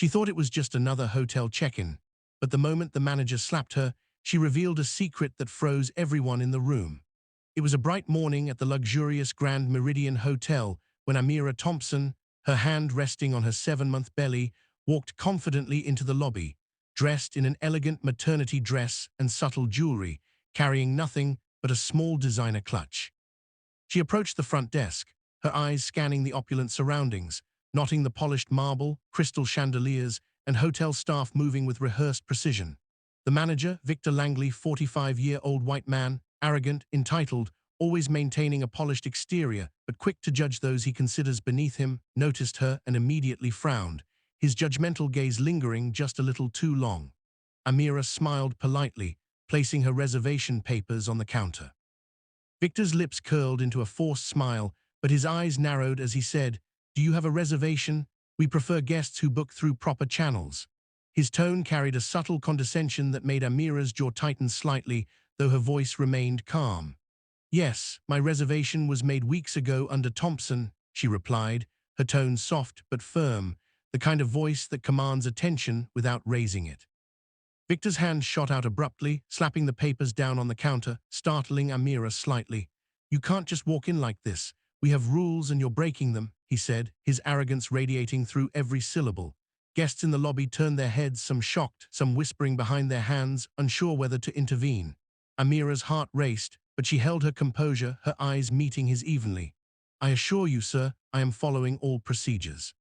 She thought it was just another hotel check-in, but the moment the manager slapped her, she revealed a secret that froze everyone in the room. It was a bright morning at the luxurious Grand Meridian Hotel when Amira Thompson, her hand resting on her 7-month belly, walked confidently into the lobby, dressed in an elegant maternity dress and subtle jewelry, carrying nothing but a small designer clutch. She approached the front desk, her eyes scanning the opulent surroundings, noting the polished marble, crystal chandeliers, and hotel staff moving with rehearsed precision. The manager, Victor Langley, 45-year-old white man, arrogant, entitled, always maintaining a polished exterior, but quick to judge those he considers beneath him, noticed her and immediately frowned, his judgmental gaze lingering just a little too long. Amira smiled politely, placing her reservation papers on the counter. Victor's lips curled into a forced smile, but his eyes narrowed as he said, "Do you have a reservation? We prefer guests who book through proper channels." His tone carried a subtle condescension that made Amira's jaw tighten slightly, though her voice remained calm. "Yes, my reservation was made weeks ago under Thompson," she replied, her tone soft but firm, the kind of voice that commands attention without raising it. Victor's hand shot out abruptly, slapping the papers down on the counter, startling Amira slightly. "You can't just walk in like this. We have rules and you're breaking them," he said, his arrogance radiating through every syllable. Guests in the lobby turned their heads, some shocked, some whispering behind their hands, unsure whether to intervene. Amira's heart raced, but she held her composure, her eyes meeting his evenly. "I assure you, sir, I am following all procedures."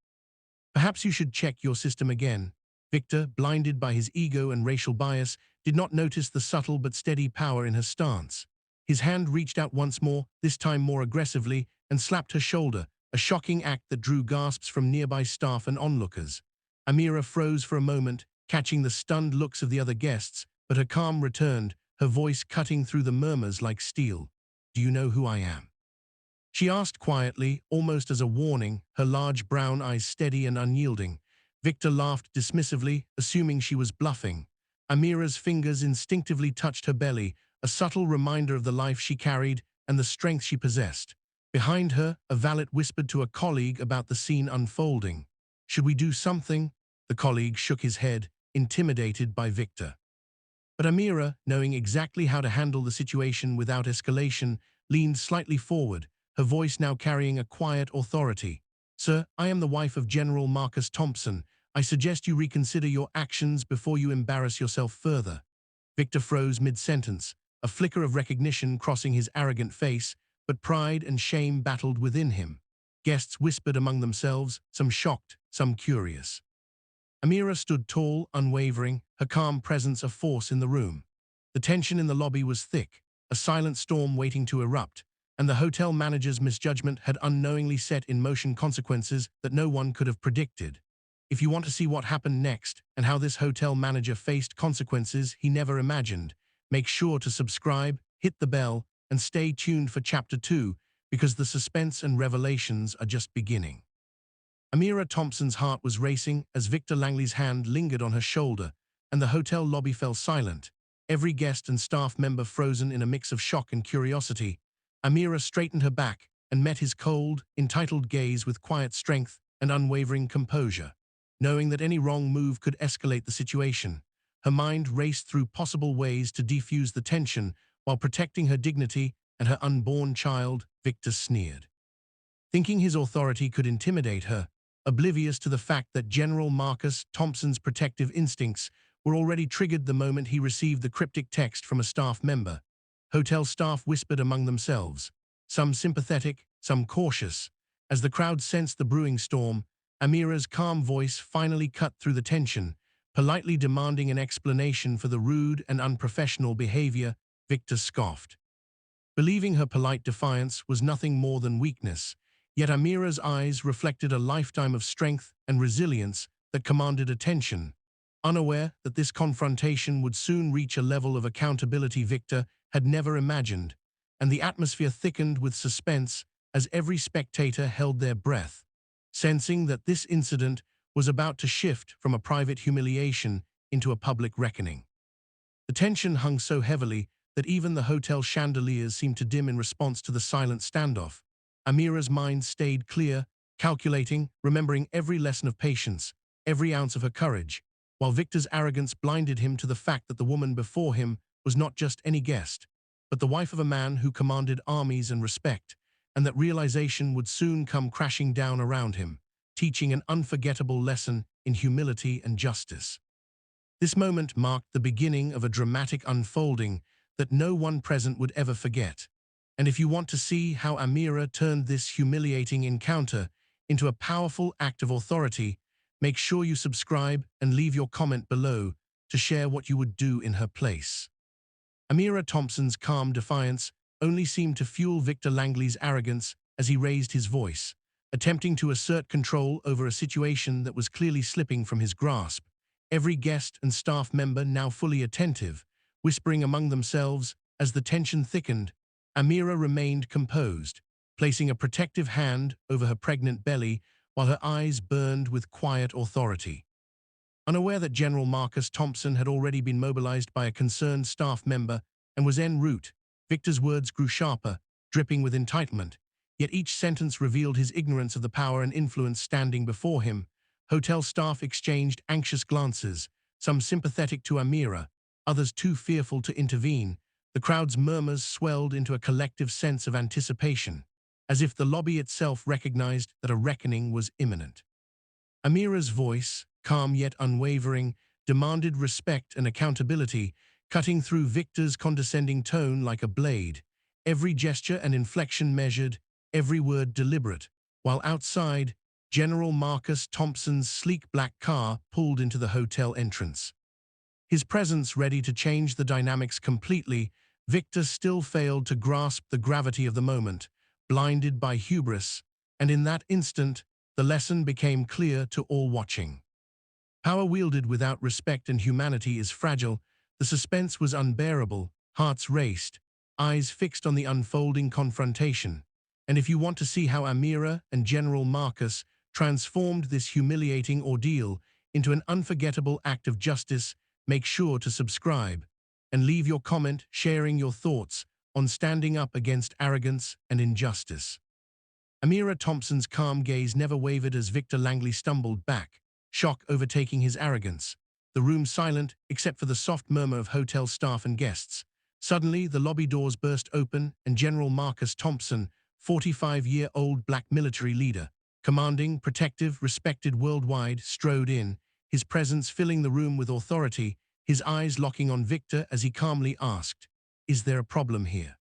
"Perhaps you should check your system again." Victor, blinded by his ego and racial bias, did not notice the subtle but steady power in her stance. His hand reached out once more, this time more aggressively, and slapped her shoulder, a shocking act that drew gasps from nearby staff and onlookers. Amira froze for a moment, catching the stunned looks of the other guests, but her calm returned, her voice cutting through the murmurs like steel. "Do you know who I am?" she asked quietly, almost as a warning, her large brown eyes steady and unyielding. Victor laughed dismissively, assuming she was bluffing. Amira's fingers instinctively touched her belly, a subtle reminder of the life she carried and the strength she possessed. Behind her, a valet whispered to a colleague about the scene unfolding. "Should we do something?" The colleague shook his head, intimidated by Victor. But Amira, knowing exactly how to handle the situation without escalation, leaned slightly forward, her voice now carrying a quiet authority. "Sir, I am the wife of General Marcus Thompson. I suggest you reconsider your actions before you embarrass yourself further." Victor froze mid-sentence, a flicker of recognition crossing his arrogant face, but pride and shame battled within him. Guests whispered among themselves, some shocked, some curious. Amira stood tall, unwavering, her calm presence a force in the room. The tension in the lobby was thick, a silent storm waiting to erupt, and the hotel manager's misjudgment had unknowingly set in motion consequences that no one could have predicted. If you want to see what happened next and how this hotel manager faced consequences he never imagined, make sure to subscribe, hit the bell, and stay tuned for Chapter 2, because the suspense and revelations are just beginning. Amira Thompson's heart was racing as Victor Langley's hand lingered on her shoulder, and the hotel lobby fell silent, every guest and staff member frozen in a mix of shock and curiosity. Amira straightened her back and met his cold, entitled gaze with quiet strength and unwavering composure. Knowing that any wrong move could escalate the situation, her mind raced through possible ways to defuse the tension while protecting her dignity and her unborn child. Victor sneered. Thinking his authority could intimidate her, oblivious to the fact that General Marcus Thompson's protective instincts were already triggered the moment he received the cryptic text from a staff member. Hotel staff whispered among themselves, some sympathetic, some cautious. As the crowd sensed the brewing storm, Amira's calm voice finally cut through the tension, politely demanding an explanation for the rude and unprofessional behavior. Victor scoffed. Believing her polite defiance was nothing more than weakness, yet Amira's eyes reflected a lifetime of strength and resilience that commanded attention. Unaware that this confrontation would soon reach a level of accountability Victor had never imagined, and the atmosphere thickened with suspense as every spectator held their breath, sensing that this incident was about to shift from a private humiliation into a public reckoning. The tension hung so heavily that even the hotel chandeliers seemed to dim in response to the silent standoff. Amira's mind stayed clear, calculating, remembering every lesson of patience, every ounce of her courage, while Victor's arrogance blinded him to the fact that the woman before him was not just any guest, but the wife of a man who commanded armies and respect, and that realization would soon come crashing down around him, teaching an unforgettable lesson in humility and justice. This moment marked the beginning of a dramatic unfolding that no one present would ever forget. And if you want to see how Amira turned this humiliating encounter into a powerful act of authority, make sure you subscribe and leave your comment below to share what you would do in her place. Amira Thompson's calm defiance only seemed to fuel Victor Langley's arrogance as he raised his voice, attempting to assert control over a situation that was clearly slipping from his grasp. Every guest and staff member now fully attentive, whispering among themselves as the tension thickened. Amira remained composed, placing a protective hand over her pregnant belly while her eyes burned with quiet authority. Unaware that General Marcus Thompson had already been mobilized by a concerned staff member and was en route, Victor's words grew sharper, dripping with entitlement, yet each sentence revealed his ignorance of the power and influence standing before him. Hotel staff exchanged anxious glances, some sympathetic to Amira, others too fearful to intervene. The crowd's murmurs swelled into a collective sense of anticipation, as if the lobby itself recognized that a reckoning was imminent. Amira's voice, calm yet unwavering, demanded respect and accountability, cutting through Victor's condescending tone like a blade, every gesture and inflection measured, every word deliberate, while outside, General Marcus Thompson's sleek black car pulled into the hotel entrance. His presence ready to change the dynamics completely, Victor still failed to grasp the gravity of the moment, blinded by hubris, and in that instant, the lesson became clear to all watching. Power wielded without respect and humanity is fragile. The suspense was unbearable, hearts raced, eyes fixed on the unfolding confrontation. And if you want to see how Amira and General Marcus transformed this humiliating ordeal into an unforgettable act of justice, make sure to subscribe and leave your comment sharing your thoughts on standing up against arrogance and injustice. Amira Thompson's calm gaze never wavered as Victor Langley stumbled back, shock overtaking his arrogance, the room silent except for the soft murmur of hotel staff and guests. Suddenly, the lobby doors burst open and General Marcus Thompson, 45-year-old black military leader, commanding, protective, respected worldwide, strode in, his presence filling the room with authority, his eyes locking on Victor as he calmly asked, "Is there a problem here?"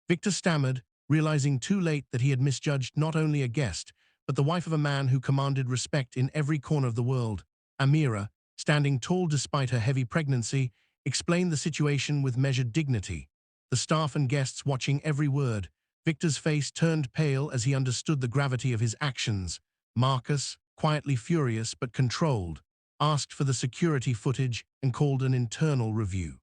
Victor stammered, realizing too late that he had misjudged not only a guest, but the wife of a man who commanded respect in every corner of the world. Amira, standing tall despite her heavy pregnancy, explained the situation with measured dignity. The staff and guests watching every word, Victor's face turned pale as he understood the gravity of his actions. Marcus, quietly furious but controlled, asked for the security footage and called an internal review,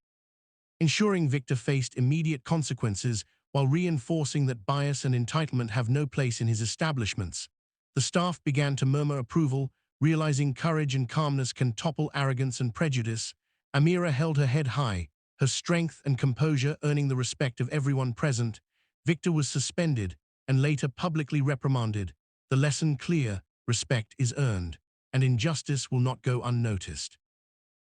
ensuring Victor faced immediate consequences while reinforcing that bias and entitlement have no place in his establishments. The staff began to murmur approval, realizing courage and calmness can topple arrogance and prejudice. Amira held her head high, her strength and composure earning the respect of everyone present. Victor was suspended and later publicly reprimanded. The lesson clear: respect is earned, and injustice will not go unnoticed.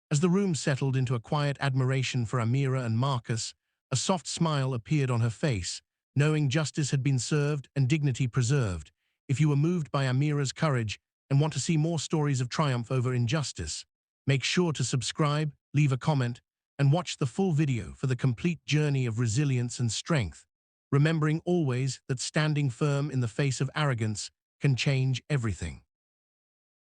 As the room settled into a quiet admiration for Amira and Marcus, a soft smile appeared on her face, knowing justice had been served and dignity preserved. If you were moved by Amira's courage and want to see more stories of triumph over injustice, make sure to subscribe, leave a comment, and watch the full video for the complete journey of resilience and strength, remembering always that standing firm in the face of arrogance can change everything.